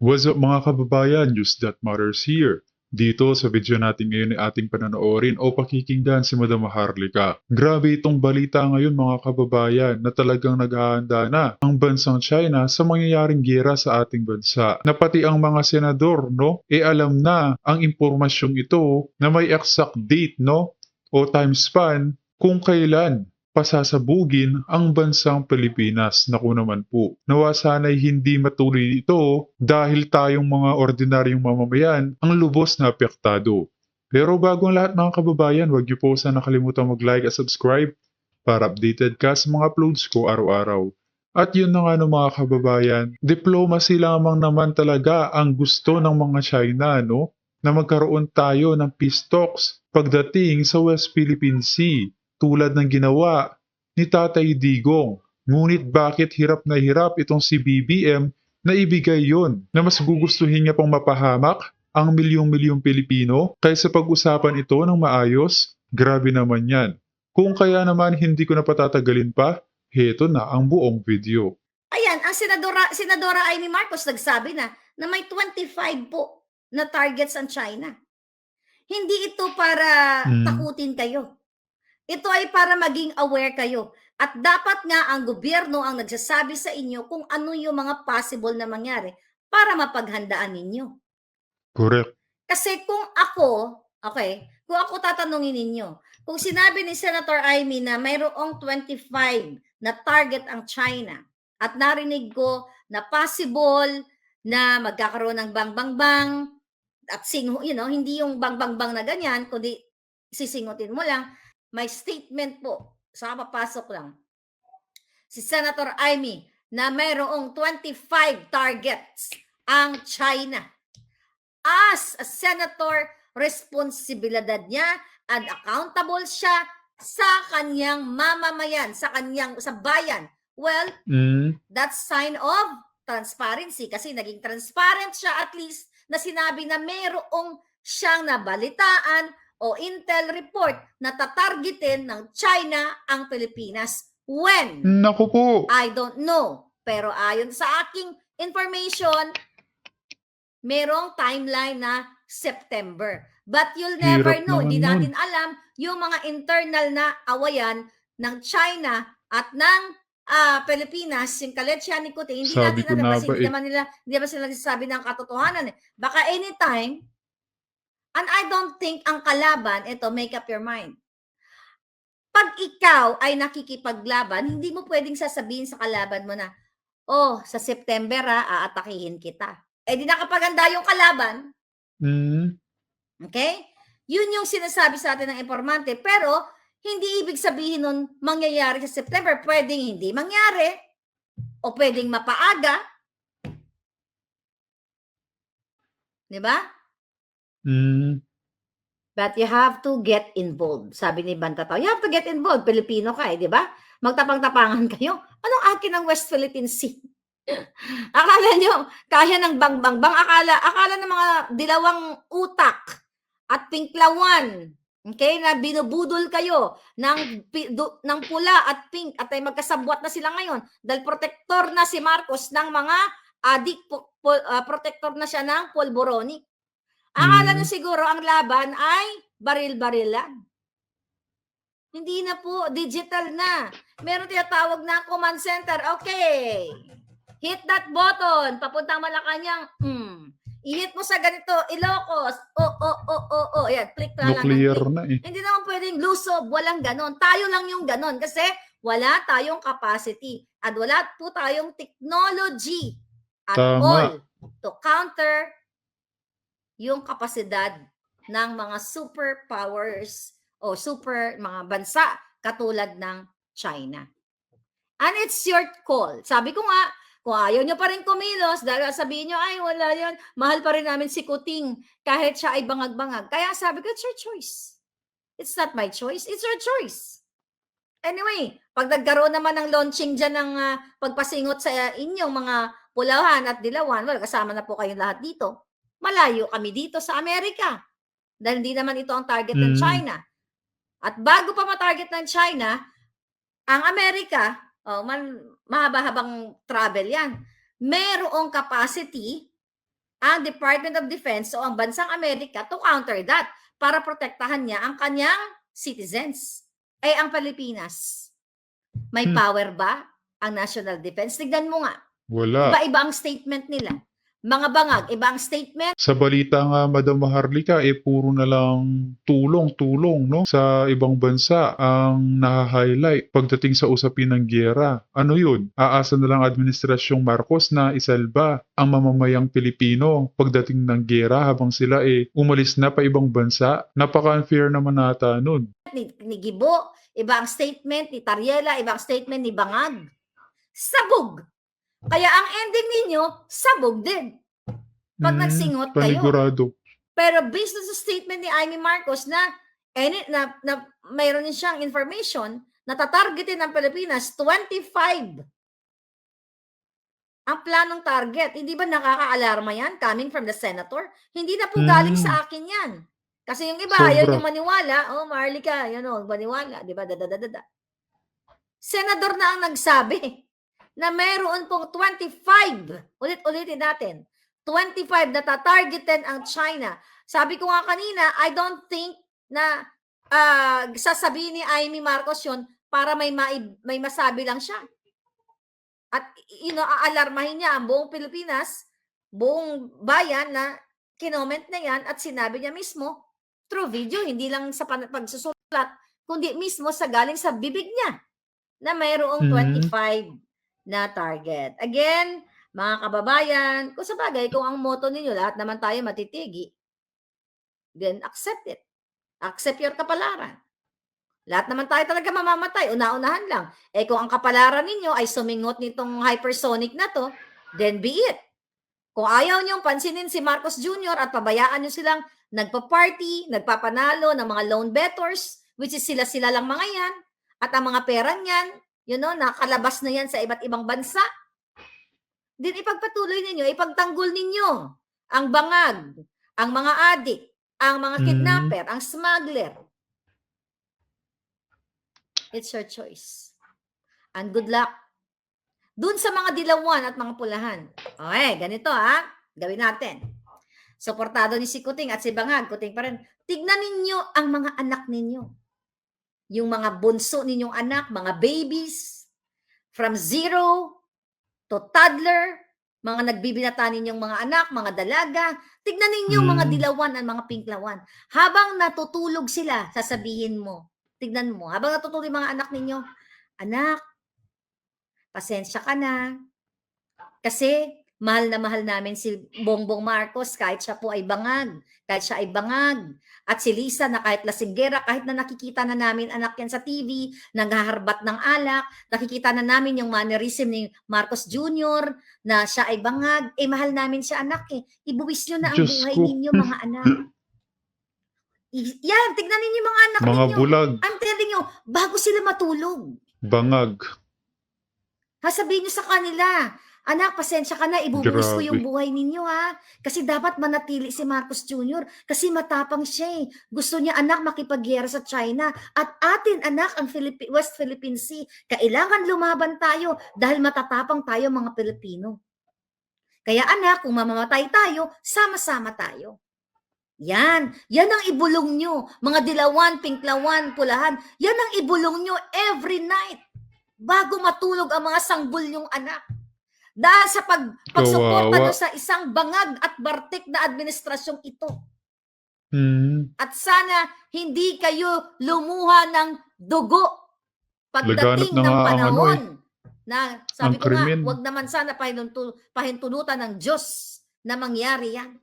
What's up mga kababayan? News that matters here. Dito sa video natin ngayon ay ating panonoorin o pakikinggan si Madam Maharlika. Grabe itong balita ngayon mga kababayan na talagang naghahanda na ang bansang China sa mangyayaring giyera sa ating bansa. Na pati ang mga senador alam na ang impormasyong ito na may exact date o time span kung kailan pasasabugin ang bansang Pilipinas. Naku naman po. Nawa sana'y hindi matuloy ito dahil tayong mga ordinaryong mamamayan ang lubos na apektado. Pero bago ang lahat mga kababayan, huwag niyo po sana nakalimutan mag-like at subscribe para updated ka sa mga uploads ko araw-araw. At yun na nga no mga kababayan, diplomacy lamang naman talaga ang gusto ng mga China na magkaroon tayo ng peace talks pagdating sa West Philippine Sea tulad ng ginawa ni Tatay Digong. Ngunit bakit hirap na hirap itong si BBM na ibigay yon na mas gugustuhin niya pang mapahamak ang milyong-milyong Pilipino kaysa pag-usapan ito ng maayos? Grabe naman yan. Kung kaya naman hindi ko na patatagalin pa, heto na ang buong video. Ayan, ang Senadora Amy Marcos nagsabi na may 25 po na targets ang China. Hindi ito para takutin kayo. Ito ay para maging aware kayo. At dapat nga ang gobyerno ang nagsasabi sa inyo kung ano yung mga possible na mangyari para mapaghandaan ninyo. Correct. Kasi kung ako tatanungin ninyo, kung sinabi ni Senator Amy na mayroong 25 na target ang China at narinig ko na possible na magkakaroon ng bang-bang-bang at hindi yung bang-bang-bang na ganyan, kundi sisingutin mo lang, may statement po, sa papasok lang, si Senator Amy na mayroong 25 targets ang China. As a senator, responsibilidad niya at accountable siya sa kanyang mamamayan, sa bayan. Well, that's sign of transparency kasi naging transparent siya at least na sinabi na mayroong siyang nabalitaan o intel report na tatargetin ng China ang Pilipinas. When? Naku po! I don't know. Pero ayon sa aking information, merong timeline na September. But you'll never know. Hindi natin alam yung mga internal na awayan ng China at ng Pilipinas, yung kaletsya ni Kuti. Hindi natin alam kasi hindi naman sila nagsasabi ng katotohanan. Baka anytime, and I don't think ang kalaban, ito, make up your mind. Pag ikaw ay nakikipaglaban, hindi mo pwedeng sasabihin sa kalaban mo na, oh, sa September aatakihin kita. Eh di nakapaganda yung kalaban. Okay? Yun yung sinasabi sa atin ng informante. Pero, hindi ibig sabihin nun mangyayari sa September. Pwedeng hindi mangyari. O pwedeng mapaaga. Diba? But you have to get involved. Sabi ni Bantatao, you have to get involved. Pilipino ka di ba? Magtapang-tapangan kayo. Anong akin ng West Philippine Sea? Akala nyo, kaya ng bang-bang-bang. Akala ng mga dilawang utak at pinklawan, okay, na binubudol kayo ng pula at pink at ay magkasabwat na sila ngayon dahil protector na si Marcos ng mga protector na siya ng polboronic. Akala nyo siguro ang laban ay baril-barilan. Hindi na po, digital na. Meron tinatawag na command center. Okay. Hit that button. Papuntang Malacanang. I-hit mo sa ganito. Ilocos. Ayan, click na lang. Nuclear na eh. Hindi naman pwedeng lusob. Walang ganon. Tayo lang yung ganon. Kasi wala tayong capacity. At wala po tayong technology at all to counter yung kapasidad ng mga superpowers o mga bansa katulad ng China. And it's your call. Sabi ko nga, kung ayaw nyo pa rin kumilos, dahil sabihin nyo, ay wala yan, mahal pa rin namin si Kuting kahit siya ay bangag-bangag. Kaya sabi ko, it's your choice. It's not my choice, it's your choice. Anyway, pag nagkaroon naman ng launching dyan ng pagpasingot sa inyong mga pulahan at dilawan, well, kasama na po kayong lahat dito. Malayo kami dito sa Amerika. Dahil hindi naman ito ang target ng China. At bago pa ma-target ng China, ang Amerika, mahaba-habang travel yan, merong capacity ang Department of Defense o ang bansang Amerika to counter that para protektahan niya ang kanyang citizens. Ang Pilipinas, may power ba ang National Defense? Tignan mo nga. Wala. Iba-iba ang statement nila. Mga bangag, iba ang statement. Sa balita nga, Madam Maharlika, puro na lang tulong-tulong, no? Sa ibang bansa ang naha-highlight pagdating sa usapin ng giyera. Ano yun? Aasa na lang administrasyong Marcos na isalba ang mamamayang Pilipino pagdating ng giyera habang sila umalis na pa ibang bansa. Napaka-unfair naman nata nun. Ni Gibo, iba ang statement ni Tariela, iba ang statement ni Bangag. Sabog. Kaya ang ending ninyo, sabog din. Pag nagsingot kayo. Panigurado. Pero based sa statement ni Amy Marcos na mayroon din siyang information na tatargetin ng Pilipinas, 25 ang planong target. Hindi ba nakaka-alarma yan coming from the senator? Hindi na po galing sa akin yan. Kasi yung iba, ayaw nyo maniwala. Maharlika, maniwala. Di ba? Senador na ang nagsabi na mayroon pong 25, ulit-ulitin natin, 25 na tatargetin ang China. Sabi ko nga kanina, I don't think na sasabihin ni Amy Marcos yun para may masabi lang siya. At aalarmahin niya ang buong Pilipinas, buong bayan na kinoment na yan at sinabi niya mismo through video, hindi lang sa pagsusulat, kundi mismo sa galing sa bibig niya na mayroong 25 na target. Again, mga kababayan, kung sa bagay, kung ang motto ninyo, lahat naman tayo matitigi, then accept it. Accept your kapalaran. Lahat naman tayo talaga mamamatay, una-unahan lang. Kung ang kapalaran ninyo ay sumingot nitong hypersonic na to, then be it. Kung ayaw niyong pansinin si Marcos Jr. at pabayaan niyo silang nagpa-party, nagpapanalo ng mga loan bettors, which is sila-sila lang mga yan, at ang mga pera niyan, nakalabas na yan sa iba't ibang bansa, din ipagpatuloy ninyo, ipagtanggol ninyo ang bangag, ang mga adik, ang mga kidnapper, ang smuggler. It's your choice. And good luck. Dun sa mga dilawan at mga pulahan. Okay, ganito gawin natin. Suportado ni si Kuting at si Bangag, Kuting pa rin. Tignan ninyo ang mga anak ninyo. Yung mga bunso ninyong anak, mga babies, from 0 to toddler, mga nagbibinata ninyong mga anak, mga dalaga, tignan ninyo mga dilawan at mga pinklawan. Habang natutulog sila, sasabihin mo, tignan mo, habang natutulog yung mga anak ninyo, anak, pasensya ka na. Kasi mahal na mahal namin si Bongbong Marcos kahit siya po ay bangag, kahit siya ay bangag. At si Lisa na kahit lasinggera, kahit na nakikita na namin anak yan sa TV, nanghaharbat ng alak, nakikita na namin yung mannerism ni Marcos Jr. na siya ay bangag, mahal namin siya anak Ibuwis nyo na ang buhay ninyo mga anak. Yan, tignan ninyo mga anak mga ninyo. bulag. I'm telling you, bago sila matulog. Bangag. Sabihin nyo sa kanila, anak, pasensya ka na, ibubuwis ko yung buhay ninyo Kasi dapat manatili si Marcos Jr. Kasi matapang siya Gusto niya anak makipagyera sa China. At atin anak ang West Philippine Sea. Kailangan lumaban tayo dahil matatapang tayo mga Pilipino. Kaya anak, kung mamamatay tayo, sama-sama tayo. Yan ang ibulong nyo. Mga dilawan, pinklawan, pulahan. Yan ang ibulong nyo every night. Bago matulog ang mga sanggol nyong anak. Dahil sa pagsuporta nyo sa isang bangag at bartik na administrasyong ito. At sana hindi kayo lumuha ng dugo pagdating ng panahon na sabi ko nga, wag naman sana pahintulutan ng Diyos na mangyari yan.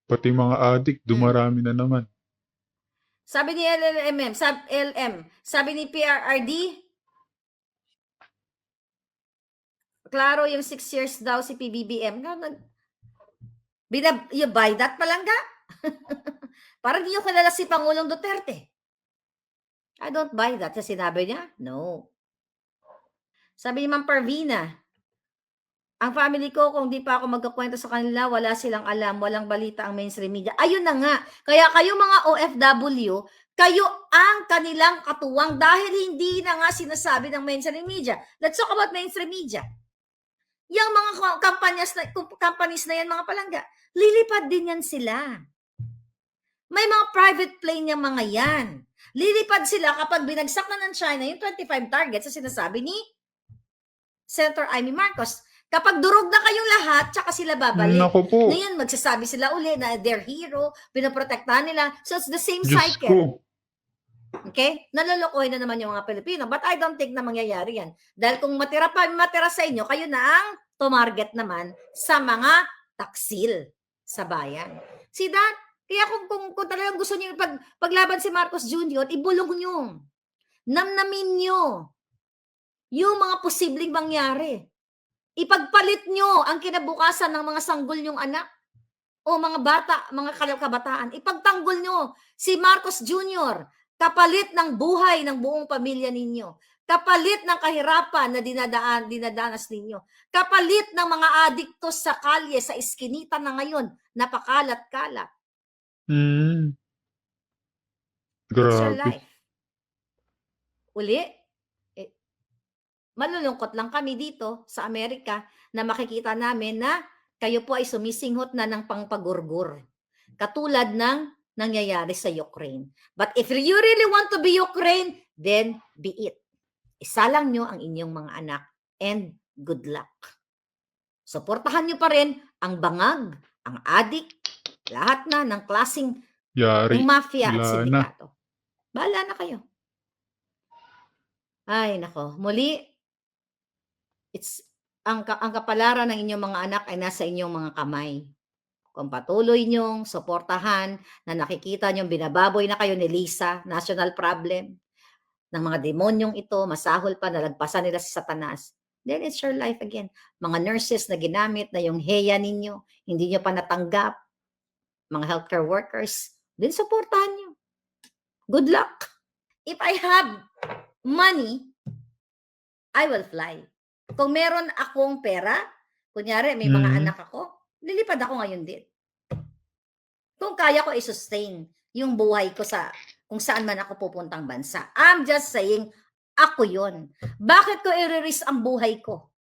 Pati mga adik, dumarami na naman. Sabi ni sabi ni PRRD, klaro yung 6 years daw si PBBM. You buy that palangga? Parang di nyo kilala si Pangulong Duterte. I don't buy that. Kasi sinabi niya, no. Sabi ni Ma'am Parvina, ang family ko, kung di pa ako magkakwento sa kanila, wala silang alam, walang balita ang mainstream media. Ayun na nga. Kaya kayo mga OFW, kayo ang kanilang katuwang dahil hindi na nga sinasabi ng mainstream media. Let's talk about mainstream media. Yang mga companies na yan, mga palangga, lilipad din yan sila. May mga private plane yung mga yan. Lilipad sila kapag binagsak na ng China yung 25 targets na sinasabi ni Senator Amy Marcos. Kapag durog na kayong lahat, tsaka sila babalik. Naku po. Ngayon, magsasabi sila uli na they're hero, pinoprotektahan nila. So, it's the same Diyos cycle. ko. Okay? Nalolokohin na naman yung mga Pilipino. But I don't think na mangyayari yan. Dahil kung matira sa inyo, kayo na ang tumarget naman sa mga taksil sa bayan. See that? Kaya kung talagang gusto niyo paglaban si Marcos Jr., ibulong niyo. Namnamin niyo yung mga posibleng mangyari. Ipagpalit nyo ang kinabukasan ng mga sanggol nyong anak o mga bata, mga kabataan. Ipagtanggol nyo si Marcos Jr. kapalit ng buhay ng buong pamilya ninyo. Kapalit ng kahirapan na dinadanas ninyo. Kapalit ng mga adiktos sa kalye, sa iskinita na ngayon, napakalat-kalat. It's your Grabe. life. Uli, malulungkot lang kami dito sa Amerika na makikita namin na kayo po ay sumisinghot na ng pangpagurgur. Katulad ng nangyayari sa Ukraine. But if you really want to be Ukraine, then be it. Isalang nyo ang inyong mga anak and good luck. Suportahan nyo pa rin ang bangag, ang adik, lahat na ng klaseng Yari. mafia at Wala na. sindikato. Bahala na kayo. Ay, nako. Muli, ang kapalaran ng inyong mga anak ay nasa inyong mga kamay. Kung patuloy nyong suportahan na nakikita nyong binababoy na kayo ni Lisa, national problem, ng mga demonyong ito, masahol pa, nalagpasan nila si Satanas, then it's your life again. Mga nurses na ginamit na yung heya ninyo, hindi nyo pa natanggap, mga healthcare workers, then suportahan nyo. Good luck. If I have money, I will fly. Kung meron akong pera, kunyari may mga anak ako, lilipad ako ngayon din. Kung kaya ko i-sustain yung buhay ko sa kung saan man ako pupuntang bansa. I'm just saying, ako yun. Bakit ko i-risk ang buhay ko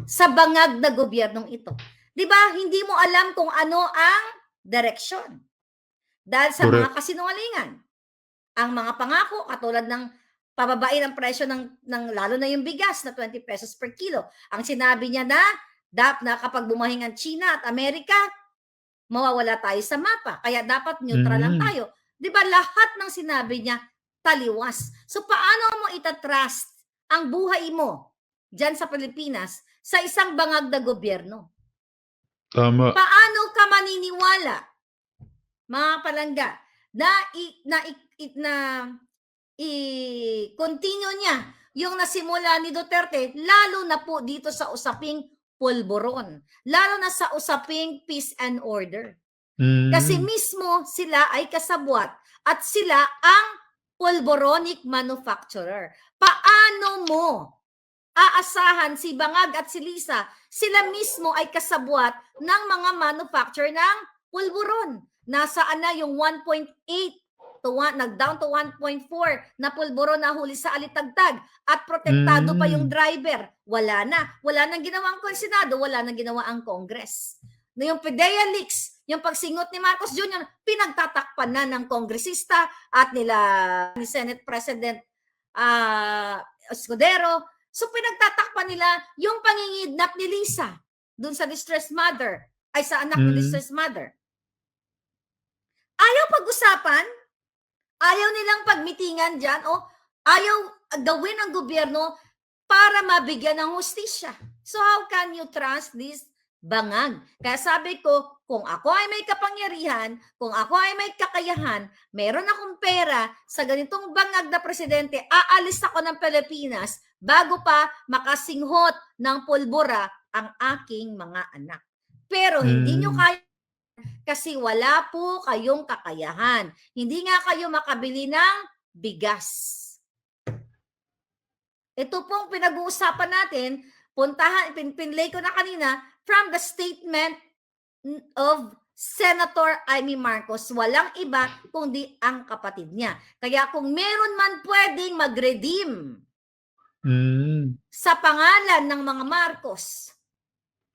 sa bangag na gobyernong ito? Diba, hindi mo alam kung ano ang direksyon. Dahil sa mga kasinungalingan. Ang mga pangako, katulad ng pababain ang presyo ng lalo na yung bigas na 20 pesos per kilo. Ang sinabi niya na kapag bumahing ang China at Amerika, mawawala tayo sa mapa. Kaya dapat neutral lang tayo. Diba lahat ng sinabi niya taliwas. So paano mo itatrust ang buhay mo dyan sa Pilipinas sa isang bangag na gobyerno? Tama. Paano ka maniniwala, mga palangga, na i-continue niya yung nasimula ni Duterte, lalo na po dito sa usaping pulburon, lalo na sa usaping peace and order. Kasi mismo sila ay kasabwat at sila ang pulboronic manufacturer. Paano mo aasahan si Bangag at si Lisa, sila mismo ay kasabwat ng mga manufacturer ng pulburon? Nasaan na yung 1.8 down to 1.4 na pulburon na huli sa alitagtag at protektado pa yung driver? Wala na. Wala nang ginawa ang Senado, wala nang ginawa ang Congress. Na yung PDEA leaks, yung pagsingot ni Marcos Jr., pinagtatakpan na ng kongresista at ni Senate President Escudero. So pinagtatakpan nila yung pangingidnap ni Lisa dun sa distressed mother, ay sa anak ni distressed mother. Ayaw pag-usapan, ayaw nilang pagmitingan dyan, o ayaw gawin ang gobyerno para mabigyan ng hustisya. So how can you trust this bangag? Kaya sabi ko, kung ako ay may kapangyarihan, kung ako ay may kakayahan, meron akong pera sa ganitong bangag na presidente, aalis ako ng Pilipinas bago pa makasinghot ng pulbura ang aking mga anak. Pero hindi nyo kaya kasi wala po kayong kakayahan. Hindi nga kayo makabili ng bigas. Ito pong pinag-uusapan natin, pinlay ko na kanina, from the statement of Senator Amy Marcos. Walang iba kundi ang kapatid niya. Kaya kung meron man pwedeng mag-redeem sa pangalan ng mga Marcos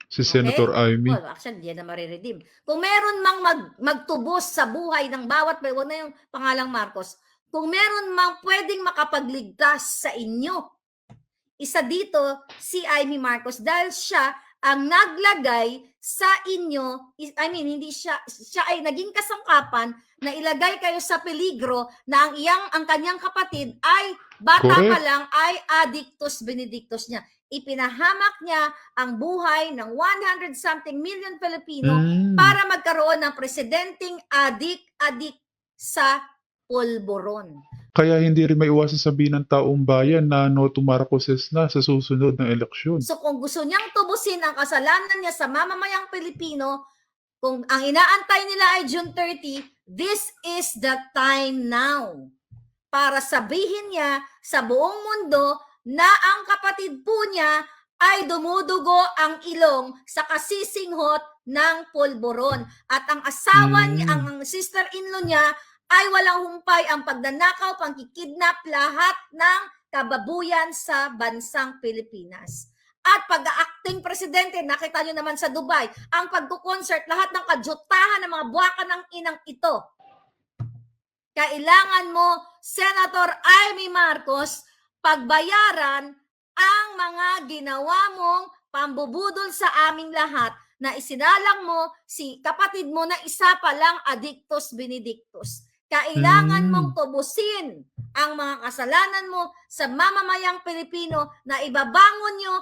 Si Okay? Senator Amy. Well, actually, hindi na mariredeem. Kung meron mang magtubos sa buhay ng bawat, huwag na yung pangalang Marcos, kung meron mang pwedeng makapagligtas sa inyo, isa dito si Amy Marcos dahil siya ang naglagay sa inyo, hindi siya ay naging kasangkapan na ilagay kayo sa peligro na ang kanyang kapatid ay bata pa Correct. lang ay addictus benedictus niya. Ipinahamak niya ang buhay ng 100-something million Pilipino para magkaroon ng presidenteng adik sa polboron. Kaya hindi rin maiwasan sabihin ng taong bayan na no to Marcoses na sa susunod na eleksyon. So kung gusto niyang tubusin ang kasalanan niya sa mamamayang Pilipino, kung ang inaantay nila ay June 30, this is the time now para sabihin niya sa buong mundo na ang kapatid po niya ay dumudugo ang ilong sa kasisinghot ng polboron. At ang asawa niya, ang sister-in-law niya, ay walang humpay ang pagnanakaw, pangkikidnap, lahat ng kababuyan sa bansang Pilipinas. At pag-acting presidente, nakita nyo naman sa Dubai, ang pagkukonsert, lahat ng kadyutahan ng mga buwaka ng inang ito. Kailangan mo, Senator Amy Marcos, pagbayaran ang mga ginawa mong pambubudol sa aming lahat na isinalang mo si kapatid mo na isa pa lang addictus benedictus. Kailangan mong tubusin ang mga kasalanan mo sa mamamayang Pilipino na ibabangon nyo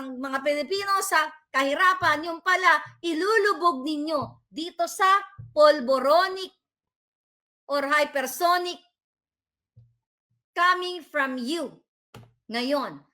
ang mga Pilipino sa kahirapan. Yung pala, ilulubog ninyo dito sa polboronic or hypersonic coming from you. Ngayon,